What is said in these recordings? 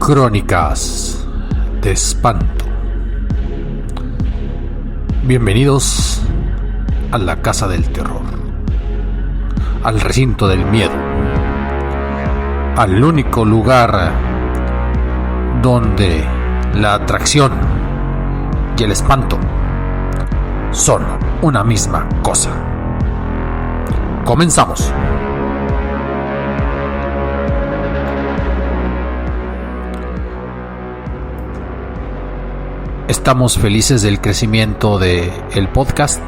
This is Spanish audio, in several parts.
Crónicas de Espanto. Bienvenidos a la Casa del Terror, al recinto del miedo, al único lugar donde la atracción y el espanto son una misma cosa. Comenzamos. Estamos felices del crecimiento del podcast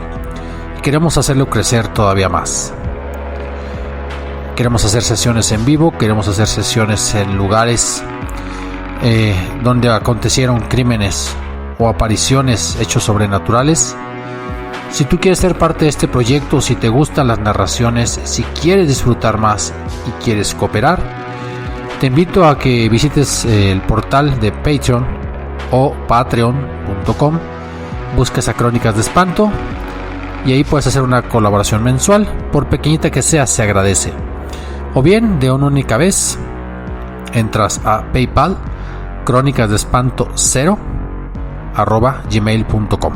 y queremos hacerlo crecer todavía más. Queremos hacer sesiones en vivo, queremos hacer sesiones en lugares donde acontecieron crímenes o apariciones, hechos sobrenaturales. Si tú quieres ser parte de este proyecto, si te gustan las narraciones, si quieres disfrutar más y quieres cooperar, te invito a que visites el portal de Patreon o patreon.com, busques a Crónicas de Espanto y ahí puedes hacer una colaboración mensual. Por pequeñita que sea, se agradece. O bien, de una única vez, entras a PayPal, crónicasdeespanto0@gmail.com.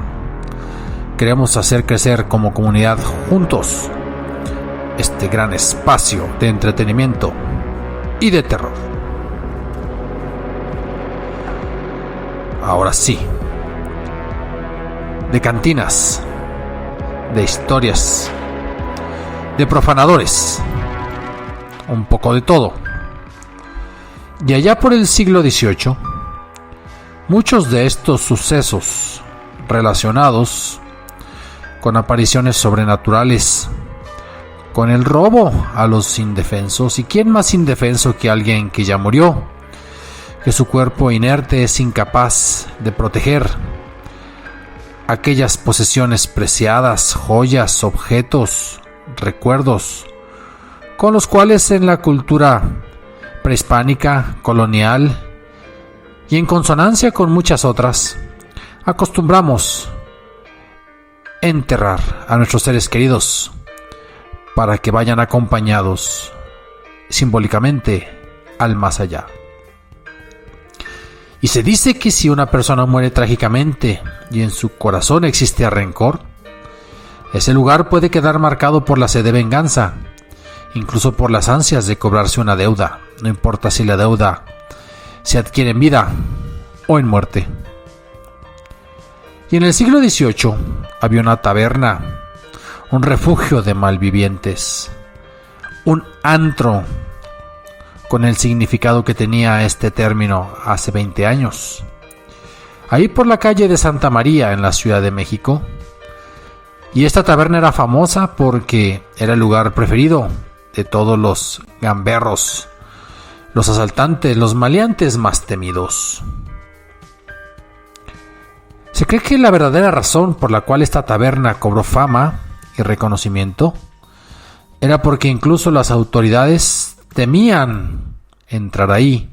Queremos hacer crecer como comunidad juntos este gran espacio de entretenimiento y de terror. Ahora sí, de cantinas, de historias, de profanadores, un poco de todo. Y allá por el siglo XVIII, muchos de estos sucesos relacionados con apariciones sobrenaturales, con el robo a los indefensos, y quién más indefenso que alguien que ya murió, que su cuerpo inerte es incapaz de proteger aquellas posesiones preciadas, joyas, objetos, recuerdos, con los cuales en la cultura prehispánica, colonial y en consonancia con muchas otras, acostumbramos enterrar a nuestros seres queridos para que vayan acompañados simbólicamente al más allá. Y se dice que si una persona muere trágicamente y en su corazón existe rencor, ese lugar puede quedar marcado por la sed de venganza, incluso por las ansias de cobrarse una deuda, no importa si la deuda se adquiere en vida o en muerte. Y en el siglo XVIII había una taberna, un refugio de malvivientes, un antro, con el significado que tenía este término hace 20 años. Ahí por la calle de Santa María, en la Ciudad de México. Y esta taberna era famosa porque era el lugar preferido de todos los gamberros, los asaltantes, los maleantes más temidos. Se cree que la verdadera razón por la cual esta taberna cobró fama y reconocimiento era porque incluso las autoridades temían entrar ahí.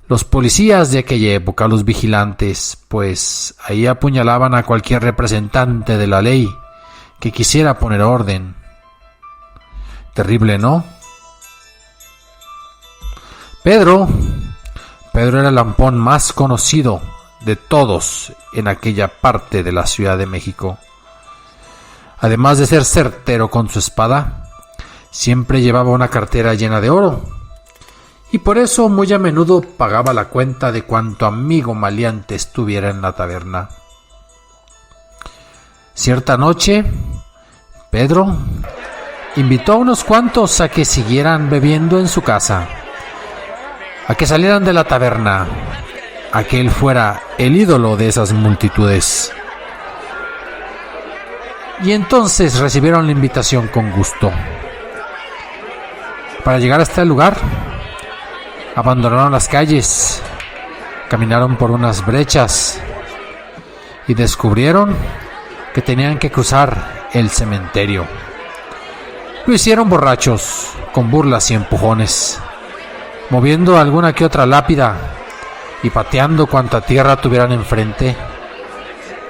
Los policías de aquella época, los vigilantes, pues ahí apuñalaban a cualquier representante de la ley que quisiera poner orden. Terrible, ¿no? Pedro era el lampón más conocido de todos en aquella parte de la Ciudad de México. Además de ser certero con su espada, siempre llevaba una cartera llena de oro, y por eso muy a menudo pagaba la cuenta de cuanto amigo maleante estuviera en la taberna. Cierta noche, Pedro invitó a unos cuantos a que siguieran bebiendo en su casa, a que salieran de la taberna, a que él fuera el ídolo de esas multitudes. Y entonces recibieron la invitación con gusto. Para llegar hasta el lugar, abandonaron las calles, caminaron por unas brechas y descubrieron que tenían que cruzar el cementerio. Lo hicieron borrachos, con burlas y empujones, moviendo alguna que otra lápida y pateando cuanta tierra tuvieran enfrente,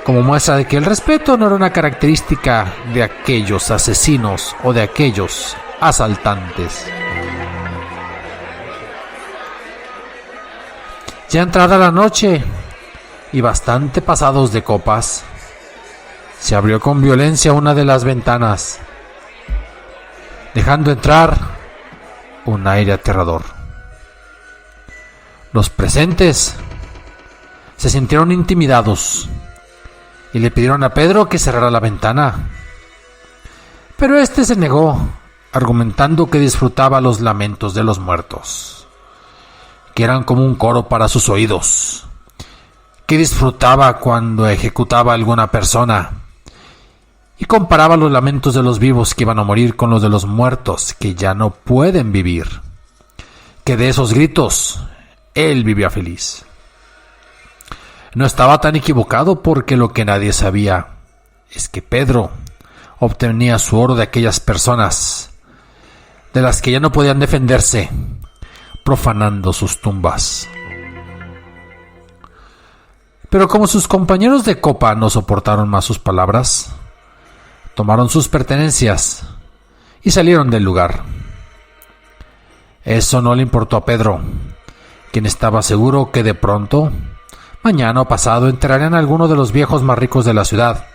como muestra de que el respeto no era una característica de aquellos asesinos o de aquellos asaltantes. Ya entrada la noche y bastante pasados de copas, se abrió con violencia una de las ventanas, dejando entrar un aire aterrador. Los presentes se sintieron intimidados y le pidieron a Pedro que cerrara la ventana. Pero este se negó, argumentando que disfrutaba los lamentos de los muertos, que eran como un coro para sus oídos, que disfrutaba cuando ejecutaba a alguna persona, y comparaba los lamentos de los vivos que iban a morir con los de los muertos que ya no pueden vivir, que de esos gritos él vivía feliz. No estaba tan equivocado, porque lo que nadie sabía es que Pedro obtenía su oro de aquellas personas de las que ya no podían defenderse, profanando sus tumbas. Pero como sus compañeros de copa no soportaron más sus palabras, tomaron sus pertenencias y salieron del lugar. Eso no le importó a Pedro, quien estaba seguro que de pronto, mañana o pasado, entrarían a alguno de los viejos más ricos de la ciudad,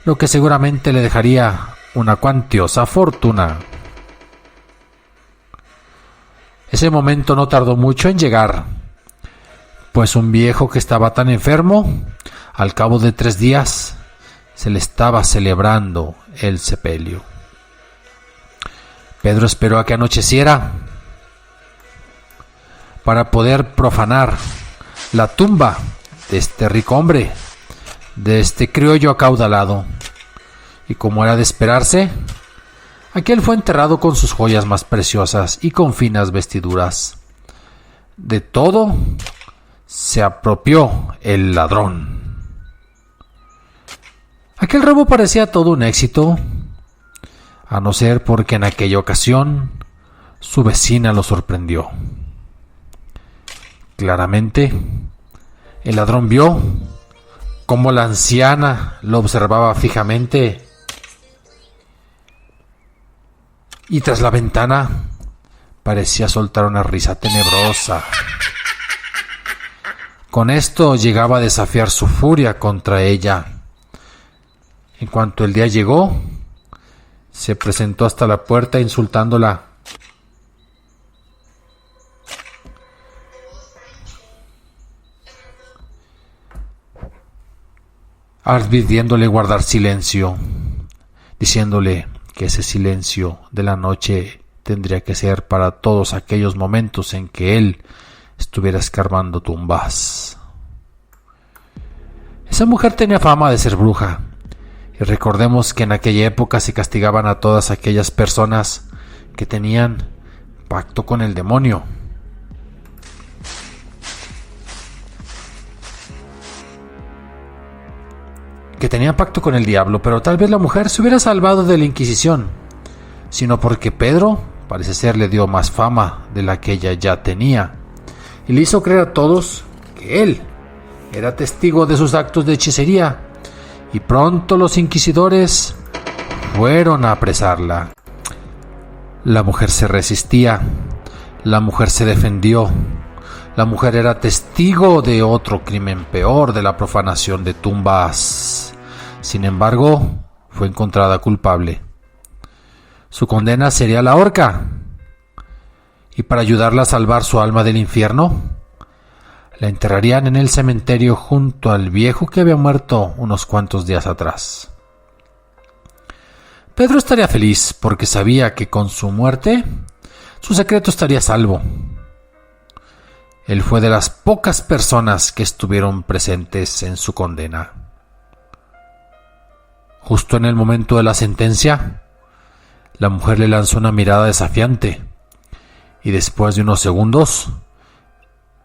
lo que seguramente le dejaría una cuantiosa fortuna. Ese momento no tardó mucho en llegar, pues un viejo que estaba tan enfermo, al cabo de 3 días, se le estaba celebrando el sepelio. Pedro esperó a que anocheciera para poder profanar la tumba de este rico hombre, de este criollo acaudalado, y como era de esperarse, aquel fue enterrado con sus joyas más preciosas y con finas vestiduras. De todo se apropió el ladrón. Aquel robo parecía todo un éxito, a no ser porque en aquella ocasión su vecina lo sorprendió. Claramente, el ladrón vio cómo la anciana lo observaba fijamente, y tras la ventana parecía soltar una risa tenebrosa. Con esto llegaba a desafiar su furia contra ella. En cuanto el día llegó, se presentó hasta la puerta insultándola. Advirtiéndole guardar silencio, diciéndole que ese silencio de la noche tendría que ser para todos aquellos momentos en que él estuviera escarbando tumbas. Esa mujer tenía fama de ser bruja, y recordemos que en aquella época se castigaban a todas aquellas personas que tenían pacto con el demonio. Que tenía pacto con el diablo, pero tal vez la mujer se hubiera salvado de la Inquisición, sino porque Pedro, parece ser, le dio más fama de la que ella ya tenía, y le hizo creer a todos que él era testigo de sus actos de hechicería, y pronto los inquisidores fueron a apresarla. La mujer se resistía, la mujer se defendió, la mujer era testigo de otro crimen peor, de la profanación de tumbas. Sin embargo, fue encontrada culpable. Su condena sería la horca, y para ayudarla a salvar su alma del infierno, la enterrarían en el cementerio junto al viejo que había muerto unos cuantos días atrás. Pedro estaría feliz porque sabía que con su muerte su secreto estaría a salvo. Él fue de las pocas personas que estuvieron presentes en su condena. Justo en el momento de la sentencia, la mujer le lanzó una mirada desafiante, y después de unos segundos,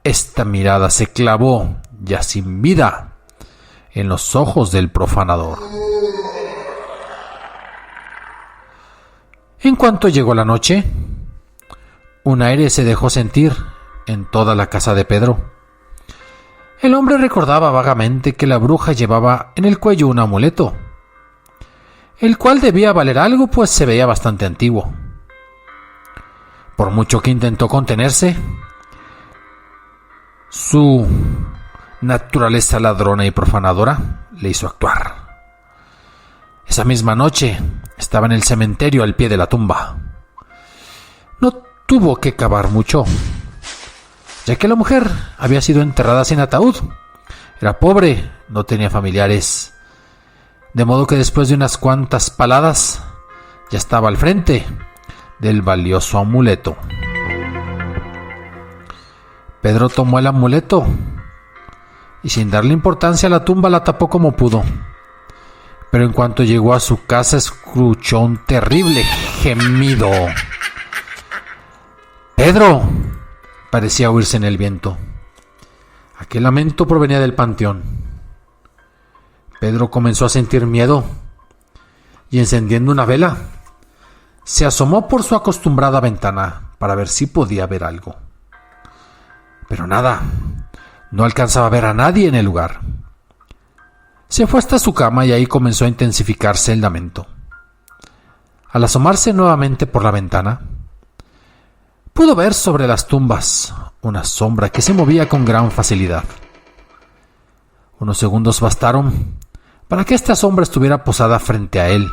esta mirada se clavó, ya sin vida, en los ojos del profanador. En cuanto llegó la noche, un aire se dejó sentir en toda la casa de Pedro. El hombre recordaba vagamente que la bruja llevaba en el cuello un amuleto, el cual debía valer algo, pues se veía bastante antiguo. Por mucho que intentó contenerse, Su naturaleza ladrona y profanadora le hizo actuar. Esa misma noche estaba en el cementerio al pie de la tumba. No tuvo que cavar mucho, ya que la mujer había sido enterrada sin ataúd. Era pobre, no tenía familiares, de modo que después de unas cuantas paladas ya estaba al frente del valioso amuleto. Pedro tomó el amuleto y sin darle importancia a la tumba la tapó como pudo. Pero en cuanto llegó a su casa escuchó un terrible gemido. ¡Pedro!, parecía oírse en el viento. Aquel lamento provenía del panteón. Pedro comenzó a sentir miedo y, encendiendo una vela, se asomó por su acostumbrada ventana para ver si podía ver algo. Pero nada, no alcanzaba a ver a nadie en el lugar. Se fue hasta su cama y ahí comenzó a intensificarse el lamento. Al asomarse nuevamente por la ventana, pudo ver sobre las tumbas una sombra que se movía con gran facilidad. Unos segundos bastaron para que esta sombra estuviera posada frente a él,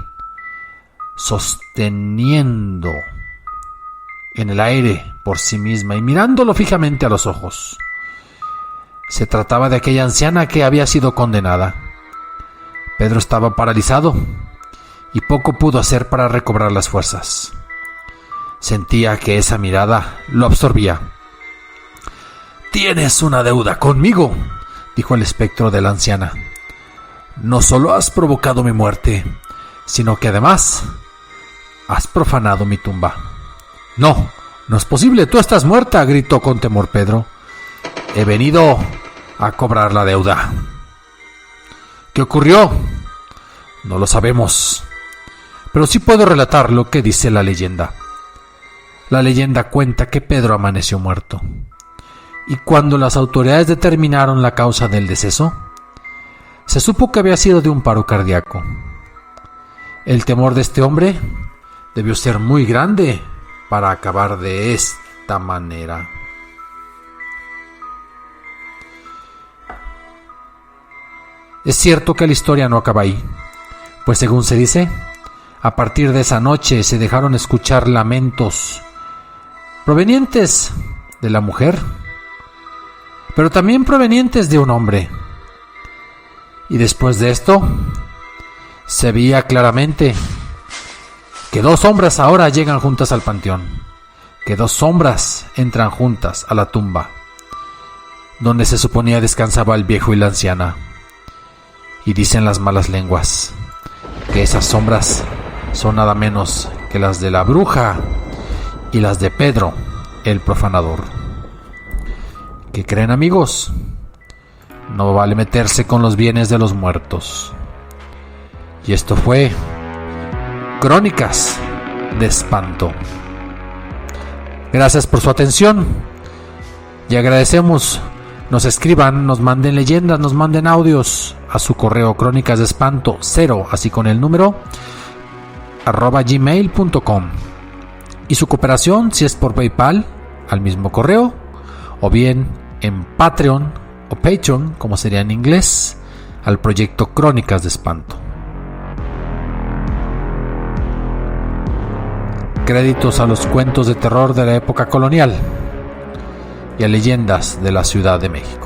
sosteniendo en el aire por sí misma y mirándolo fijamente a los ojos. Se trataba de aquella anciana que había sido condenada. Pedro estaba paralizado y poco pudo hacer para recobrar las fuerzas. Sentía que esa mirada lo absorbía. «Tienes una deuda conmigo», dijo el espectro de la anciana. «No solo has provocado mi muerte, sino que además has profanado mi tumba». «No, no es posible, tú estás muerta», gritó con temor Pedro. «He venido a cobrar la deuda». «¿Qué ocurrió?» «No lo sabemos, pero sí puedo relatar lo que dice la leyenda». La leyenda cuenta que Pedro amaneció muerto, y cuando las autoridades determinaron la causa del deceso, se supo que había sido de un paro cardíaco. El temor de este hombre debió ser muy grande para acabar de esta manera. Es cierto que la historia no acaba ahí, pues según se dice, a partir de esa noche se dejaron escuchar lamentos provenientes de la mujer, pero también provenientes de un hombre. Y después de esto, se veía claramente que dos sombras ahora llegan juntas al panteón, que dos sombras entran juntas a la tumba, donde se suponía descansaba el viejo y la anciana. Y dicen las malas lenguas que esas sombras son nada menos que las de la bruja y las de Pedro, el profanador. ¿Qué creen, amigos? No vale meterse con los bienes de los muertos. Y esto fue Crónicas de Espanto. Gracias por su atención y agradecemos nos escriban, nos manden leyendas, nos manden audios a su correo crónicasdeespanto0, así con el número @gmail.com, y su cooperación, si es por PayPal, al mismo correo, o bien en Patreon o Patreon, como sería en inglés, al proyecto Crónicas de Espanto. Créditos a los cuentos de terror de la época colonial y a leyendas de la Ciudad de México.